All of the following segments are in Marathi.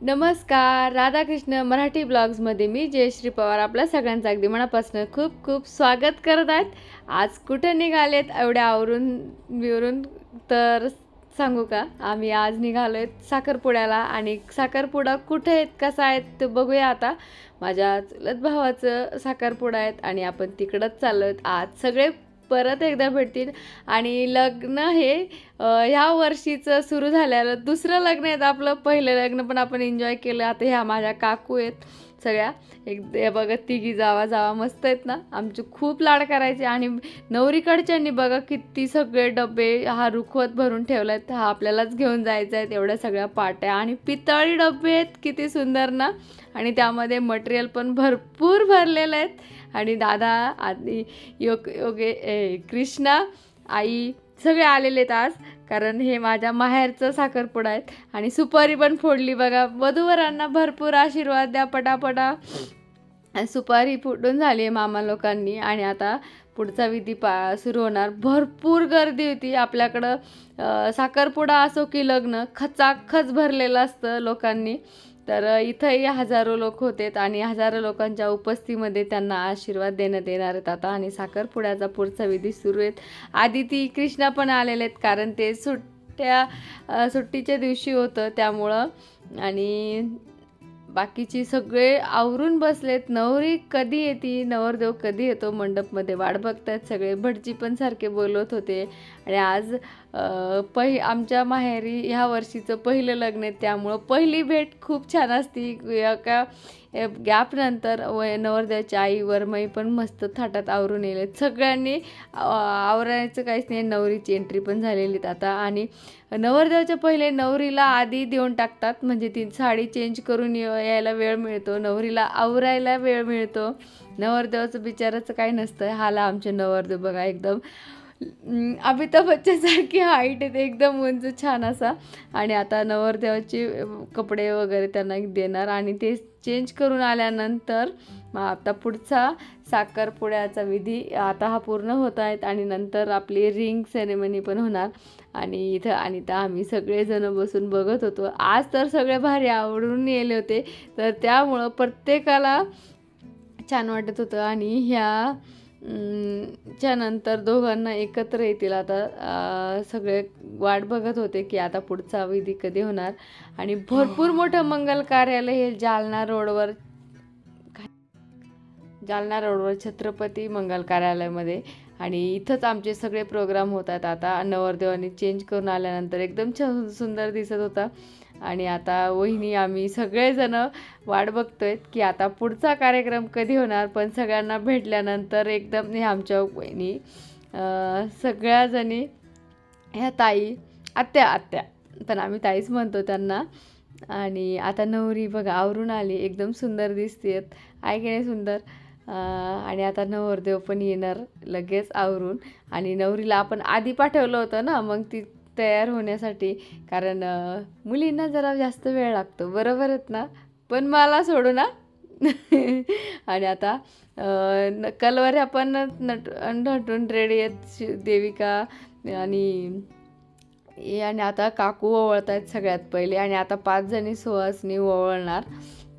नमस्कार. राधाकृष्ण मराठी ब्लॉग्समध्ये मी जयश्री पवार आपल्या सगळ्यांचं अगदी मनापासून खूप खूप स्वागत करत आहेत. आज कुठे निघालेत एवढ्या आवरून तर सांगू का? आम्ही आज निघालोय साखरपुड्याला. आणि साखरपुडा कुठे आहेत, कसा आहे ते बघूया. आता माझ्या चुलत भावाचं साखरपुडा आहेत आणि आपण तिकडंच चाललो आहेत. आज सगळे परत एकदा भेटतील. आणि लग्न हे ह्या वर्षीचं सुरू झालेलं दुसरं लग्न आहे. आपलं पहिलं लग्न पण आपण एन्जॉय केलं. आता ह्या माझ्या काकू आहेत सगळ्या, हे बघा तिघी जावा मस्त आहेत ना. आमचे खूप लाड करायचे. आणि नवरीकडच्यांनी बघा किती सगळे डबे हा रुखवत भरून ठेवला आहेत. हा आपल्यालाच घेऊन जायचा आहे. एवढ्या सगळ्या पाट्या आणि पितळी डबे आहेत, किती सुंदर ना. आणि त्यामध्ये मटेरियल पण भरपूर भरलेलं आहेत. आणि दादा आधी कृष्णा आई सगळे आलेले आहेत आज, कारण हे माझ्या माहेरचं साखरपुडा आहेत. आणि सुपारी पण फोडली बघा. वधूवरांना भरपूर आशीर्वाद द्या पटापटा. सुपारी फुटून झाली आहे मामा लोकांनी. आणि आता पुढचा विधी सुरू होणार. भरपूर गर्दी होती आपल्याकडं. साखरपुडा असो की लग्न खचाखच भरलेलं असतं लोकांनी. तर इथंही हजारो लोक होतेत आणि हजारो लोकांच्या उपस्थितीमध्ये त्यांना आशीर्वाद देण्यात येणार आहेत आता. आणि साखरपुड्याचा पुढचा विधी सुरू आहेत. आदिती कृष्णा पण आलेले आहेत, कारण ते सुट्टीच्या दिवशी होतं त्यामुळं. आणि बाकीची सगळे आवरून बसलेत. नवरी कधी येते, नवरदेव कधी येतो मंडपमध्ये वाट बघतात सगळे. भटजी पण सारखे बोलत होते. आणि आज आमच्या माहेरी ह्या वर्षीचं पहिलं लग्न आहे, त्यामुळं पहिली भेट खूप छान असती. एका गॅपनंतर नवरदेवाची आई वरमाई पण मस्त थाटात आवरून येईल. सगळ्यांनी आवरायचं काहीच नाही. नवरीची एंट्री पण झालेली आता. आणि नवरदेवाच्या पहिले नवरीला आधी देऊन टाकतात, म्हणजे ती साडी चेंज करून यायला वेळ मिळतो, नवरीला आवरायला वेळ मिळतो. नवरदेवाचं बिचाराचं काही नसतं. हाला आमचे नवरदेव बघा एकदम अमिताभ बच्चनसारखी हाईट आहे, एकदम उंच छान असा. आणि आता नवरदेवाचे कपडे वगैरे त्यांना देणार आणि ते चेंज करून आल्यानंतर आता पुढचा साखरपुड्याचा विधी आता हा पूर्ण होत आहेत. आणि नंतर आपली रिंग सेरेमनी पण होणार. आणि इथं अनिता आम्ही सगळेजण बसून बघत होतो. आज तर सगळे भारी आवडून गेले होते, तर त्यामुळं प्रत्येकाला छान वाटत होतं. आणि च्या नंतर दोघांना एकत्र येतील आता. सगळे वाट बघत होते की आता पुढचा विधी कधी होणार. आणि भरपूर मोठं मंगल कार्यालय हे जालना रोडवर छत्रपती मंगल कार्यालयामध्ये. आणि इथंच आमचे सगळे प्रोग्राम होतात आता. नवरदेवानी चेंज करून आल्यानंतर एकदम सुंदर दिसत होता. आणि आता वहिनी आम्ही सगळेजण वाट बघतोय की आता पुढचा कार्यक्रम कधी होणार. पण सगळ्यांना भेटल्यानंतर एकदम हे आमच्या वहिनी सगळ्याजणी ह्या ताई आत्या पण आम्ही ताईच म्हणतो त्यांना. आणि आता नवरी बघा आवरून आली, एकदम सुंदर दिसतेत, आहे की नाही सुंदर. आणि आता नवरदेव पण येणार लगेच आवरून. आणि नवरीला आपण आधी पाठवलं होतं ना, मग ती तयार होण्यासाठी, कारण मुलींना जरा जास्त वेळ लागतो, बरोबर आहेत ना. पण मला सोडू ना. आणि आता कलवऱ्या पण नटून रेडी आहेत देविका. आणि आता काकू ओवळत आहेत सगळ्यात पहिले. आणि आता 5 जणी सुवासिनी ओवळणार.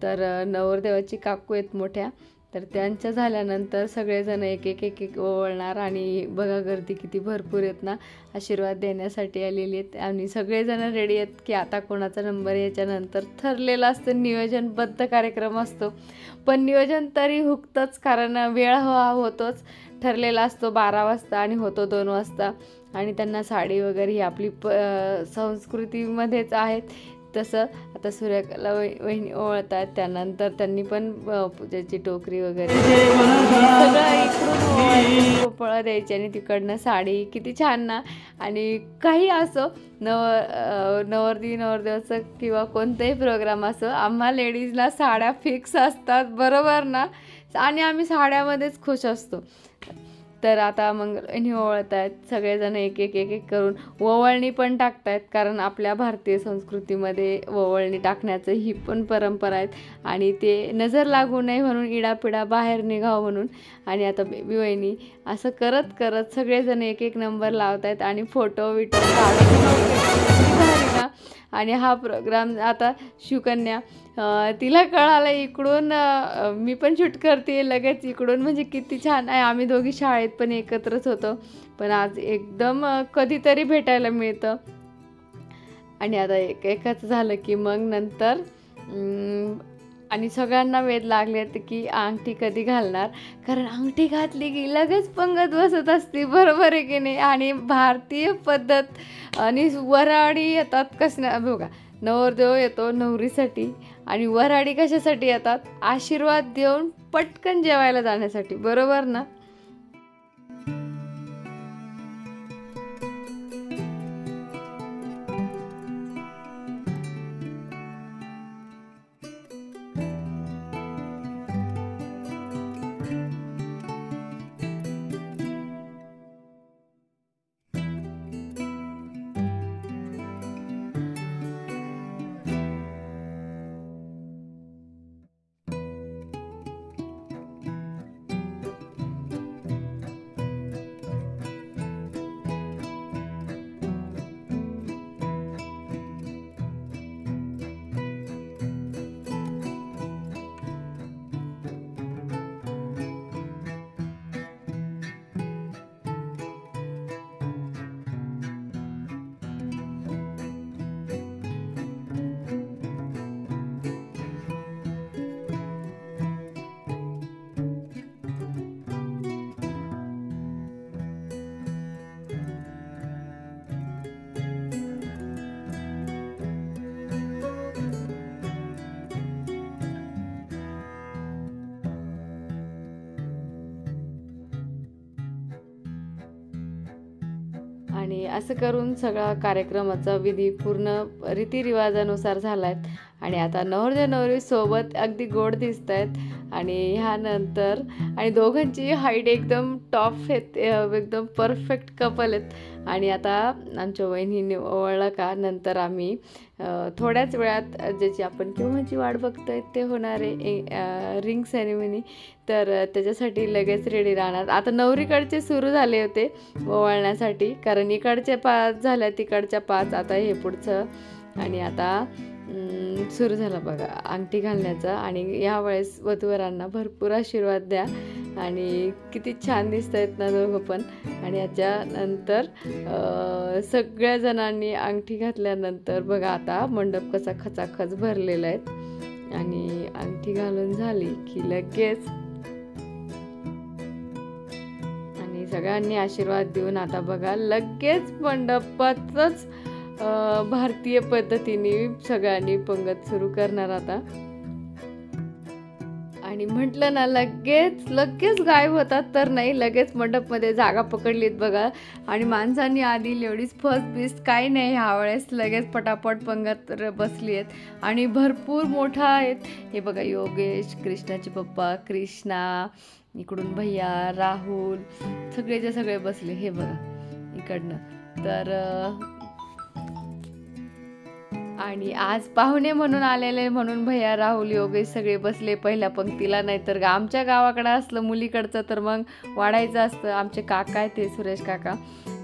तर नवरदेवाची काकू आहेत मोठ्या, तर त्यांच्या झाल्यानंतर सगळेजण एक ओवळणार. आणि बघा गर्दी किती भरपूर आहेत ना, आशीर्वाद देण्यासाठी आलेली आहेत. आणि सगळेजण रेडी आहेत की आता कोणाचा नंबर याच्यानंतर ठरलेला असतं. नियोजनबद्ध कार्यक्रम असतो, पण नियोजन तरी हुकतंच, कारण वेळ होतोच. ठरलेला असतो 12 वाजता आणि होतो 2 वाजता. आणि त्यांना साडी वगैरे ही आपली संस्कृतीमध्येच आहेत. तसं आता सूर्यकला वहिनी ओळखत आहेत. त्यानंतर त्यांनी पण पूजेची टोकरी वगैरे सगळं इकडून फळं द्यायची आणि तिकडनं साडी, किती छान ना. आणि काही असो नवरदेवाचं किंवा कोणताही प्रोग्राम असो, आम्हा लेडीजला साड्या फिक्स असतात, बरोबर ना. आणि आम्ही साड्यामध्येच खुश असतो. तर आता मग ओवळत आहेत सगळेजण एक करून. ओवळणी पण टाकतायत, कारण आपल्या भारतीय संस्कृतीमध्ये ओवळणी टाकण्याचं ही पण परंपरा आहेत. आणि ते नजर लागू नये म्हणून, इडापिडा बाहेर निघावं म्हणून. आणि आता बेबी वहिनी असं करत सगळेजण एक नंबर लावत आहेत. आणि फोटो काढत भारी ना. ना. आणि हा प्रोग्राम आता शिवकन्या तिला कळालं इकडून मी पण शूट करते लगेच इकडून, म्हणजे किती छान आहे. आम्ही दोघी शाळेत पण एकत्रच होतो, पण आज एकदम कधीतरी भेटायला मिळतं. आणि आता एकाचं झालं की मग नंतर आणि सगळ्यांना वेध लागलेत की अंगठी कधी घालणार, कारण अंगठी घातली की लगेच पंगत बसत असते, बरोबर आहे की नाही. आणि भारतीय पद्धत आणि वऱ्हाडी येतात कसं बघा, नवरदेव येतो नवरीसाठी आणि वऱ्हाडी कशासाठी येतात, आशीर्वाद देऊन पटकन जेवायला जाण्यासाठी, बरोबर ना. आणि असं करून सगळा कार्यक्रमाचा विधी पूर्ण रीतिरिवाजानुसार झाला आहे. आणि आता नवरदेव नवरी सोबत अगदी गोड दिसत आहेत. आणि ह्यानंतर आणि दोघांची हाईट एकदम टॉप आहेत, एकदम परफेक्ट कपल आहेत. आणि आता आमच्या वहिनीने ओळखलं का नंतर आम्ही थोड्याच वेळात ज्याची आपण केव्हाची वाट बघतोय ते होणार आहे रिंग सेरेमनी, तर त्याच्यासाठी लगेच रेडी राहणार. आता नवरीकडचे सुरू झाले होते ओवाळण्यासाठी, कारण इकडच्या 5 झाल्या तिकडच्या 5, आता हे पुढचं. आणि आता सुरू झालं बघा अंगठी घालण्याचा. आणि यावेळेस वधूवरांना भरपूर आशीर्वाद द्या. आणि किती छान दिसत आहेत ना दोघं पण. आणि याच्यानंतर सगळ्या जणांनी अंगठी घातल्यानंतर बघा आता मंडप कसा खचाखच भरलेला आहे. आणि अंगठी घालून झाली की लगेच आणि सगळ्यांनी आशीर्वाद देऊन आता बघा लगेच मंडपातच भारतीय पद्धतीने सगळ्यांनी पंगत सुरू करणार आता. आणि म्हटलं ना लगेच गायब होतात, तर नाही, लगेच मंडपमध्ये जागा पकडलीत बघा. आणि माणसांनी आधी लेडीज फर्स्ट बिस्ट काही नाही, ह्यावेळेस लगेच पटापट पंगत बसली आहेत. आणि भरपूर मोठा आहेत. हे बघा योगेश, कृष्णाचे पप्पा, कृष्णा, इकडून भैया, राहुल, सगळेचे सगळे बसले. हे बघा इकडनं तर आणि आज पाहुणे म्हणून आलेले म्हणून भैया, राहुल, योगेश सगळे बसले पहिल्या पंक्तीला. नाहीतर आमच्या गावाकडं असलं मुलीकडचं तर मग वाढायचं असतं. आमचे काका आहे ते सुरेश काका,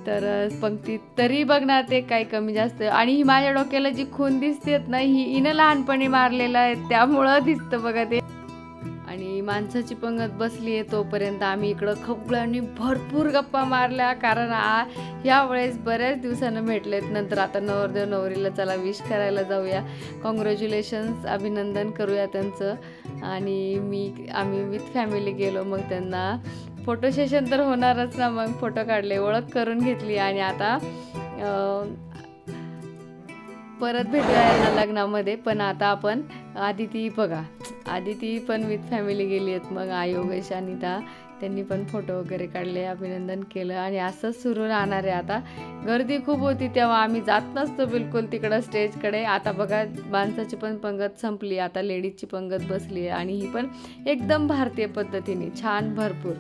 तर पंक्तीत तरी बघणार ते काही कमी जास्त. आणि ही माझ्या डोक्याला जी खून दिसतेत ना, ही हिनं लहानपणी मारलेलं आहे त्यामुळं दिसतं बघा ते. आणि माणसाची पंगत बसली आहे तोपर्यंत आम्ही इकडं खपळ्यांनी भरपूर गप्पा मारल्या, कारण यावेळेस बऱ्याच दिवसानं भेटलेत. नंतर आता नवरदेव नवरीला चला विश करायला जाऊया, कॉंग्रॅच्युलेशन्स, अभिनंदन करूया त्यांचं. आणि आम्ही विथ फॅमिली गेलो. मग त्यांना फोटो सेशन तर होणारच ना, मग फोटो काढले, ओळख करून घेतली. आणि आता परत भेटूया यांना लग्नामध्ये. पण आता आपण आदिती बघा, आदिती पण विथ फॅमिली गेली आहेत. मग योगेश, अनिता त्यांनी पण फोटो वगैरे काढले, अभिनंदन केलं. आणि असंच सुरू राहणार आहे. आता गर्दी खूप होती तेव्हा आम्ही जात नसतो बिलकुल तिकडं स्टेजकडे. आता बघा माणसाची पण पंगत संपली, आता लेडीजची पंगत बसली आहे. आणि ही पण एकदम भारतीय पद्धतीने छान भरपूर.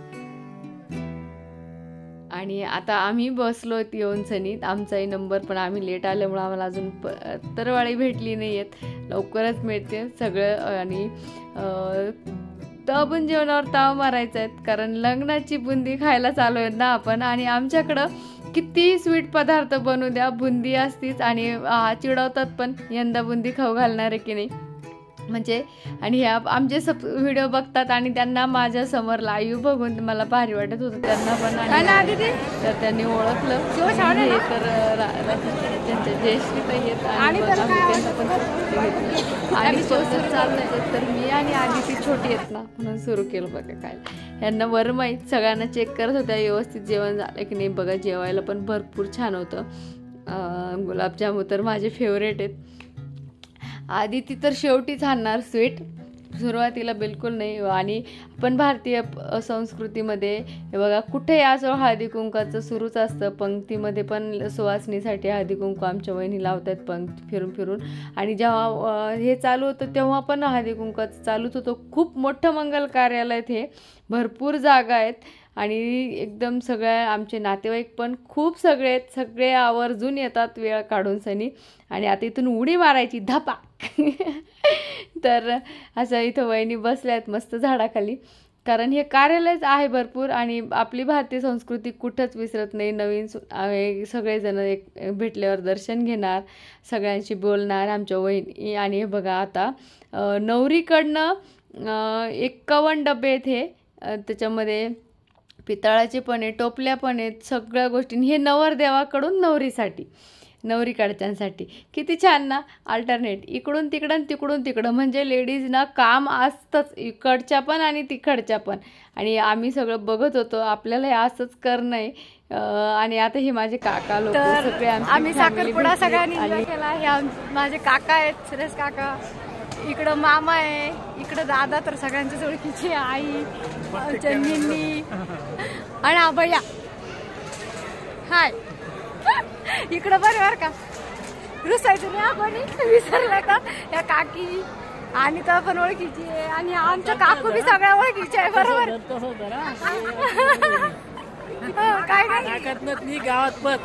आणि आता आम्ही बसलो येऊन सनीत, आमचाही नंबर, पण आम्ही लेट आल्यामुळं आम्हाला अजून तरवाळी भेटली नाही आहेत, लवकरच मिळते सगळं. आणि पण जेवणावर ताव मारायचं आहेत, कारण लग्नाची बुंदी खायला चालू आहेत ना आपण. आणि आमच्याकडं किती स्वीट पदार्थ बनवू द्या, बुंदी असतीच. आणि चिडवतात पण, यंदा बुंदी खाऊ घालणार आहे की नाही म्हणजे. आणि ह्या आमचे व्हिडिओ बघतात आणि त्यांना माझ्या समोर लाईव्ह बघून मला भारी वाटत होतं त्यांना पण. आणि तर त्यांनी ओळखलं हे तर त्यांच्या जयश्रीताई येत आणि त्यांना पण आणि चाललं. तर मी आणि आदिती छोटी आहेत ना म्हणून सुरू केलं बघा. काय यांना वर माहीत, सगळ्यांना चेक करत होत्या व्यवस्थित जेवण झालं की नाही. बघा जेवायला पण भरपूर छान होतं. गुलाबजामू तर माझे फेवरेट आहेत. आदिती तर शेवटीच आणणार स्वीट, सुरुवातीला बिलकुल नाही. आणि आपण भारतीय संस्कृतीमध्ये हे बघा कुठे असो हळदी कुंकाचं सुरूच असतं. पंक्तीमध्ये पण सुवासनीसाठी हळदी कुंकू आमच्या वहिनी लावतात पंक्ती फिरून फिरून. आणि जेव्हा हे चालू होतं तेव्हा पण हळदी कुंकाचं चालूच होतं. खूप मोठं मंगल कार्यालय हे, भरपूर जागा आहेत आणि एकदम सगळ्या आमचे नातेवाईक पण खूप सगळे आवर्जून येतात वेळ काढून सनी. आणि आता इथून उडी मारायची धपा. तर असं इथं वहिनी बसल्या आहेत मस्त झाडाखाली, कारण हे कार्यालयच आहे भरपूर. आणि आपली भारतीय संस्कृती कुठंच विसरत नाही. नवीन सगळेजण एक भेटल्यावर दर्शन घेणार, सगळ्यांशी बोलणार आमच्या वहिनी. आणि हे बघा आता नवरीकडनं 51 डबे आहेत हे, त्याच्यामध्ये पितळाचे पण आहे, टोपल्या पण आहेत, सगळ्या गोष्टी. हे नवरदेवाकडून नवरीसाठी, नवरीकडच्यांसाठी. किती छान ना, अल्टरनेट इकडून तिकडं तिकडून तिकडं, म्हणजे लेडीजना काम असतंच इकडच्या पण आणि तिकडच्या पण. आणि आम्ही सगळं बघत होतो, आपल्याला हे असंच करणं आहे. आणि आता हे माझे काका लोक सगळे आम्ही साखरपुडा सगळ्यांनी एन्जॉय केला. हे माझे काका आहेत, सुरेश काका, इकडं मामा आहे, इकडं दादा तर सगळ्यांच्या ओळखीची, आई, चंदींनी आणि आबया. हाय इकडं बरोबर का रुसायचं नाही आपण, विसरलं का या काकी. आणि तर पण ओळखीची आहे आणि आमच्या काकू बी सगळ्या ओळखीची आहे बरोबर. काय नाही गावात पत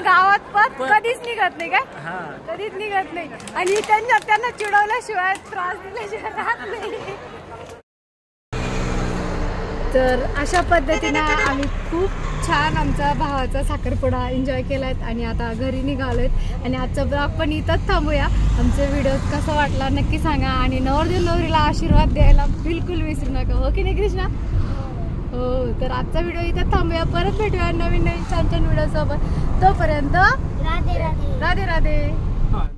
गावात पत कधीच निघत नाही, काय कधीच निघत नाही. आणि त्यांना चिडवल्याशिवाय त्रास दिल्याशिवाय राहत नाही. तर अशा पद्धतीने आम्ही खूप छान आमचा भावाचा साखरपुडा एन्जॉय केलाय आणि आता घरी निघालोय. आणि आजचा ब्लॉग पण इथंच थांबूया. आमचे व्हिडिओ कसा वाटला नक्की सांगा आणि नवरदेव नवरीला आशीर्वाद द्यायला बिलकुल विसरू नका, हो की नाही कृष्णा? हो, तर आजचा व्हिडिओ इथं थांबूया. परत भेटूया नवीन छान छान व्हिडिओ सोबत. तोपर्यंत राधे राधे.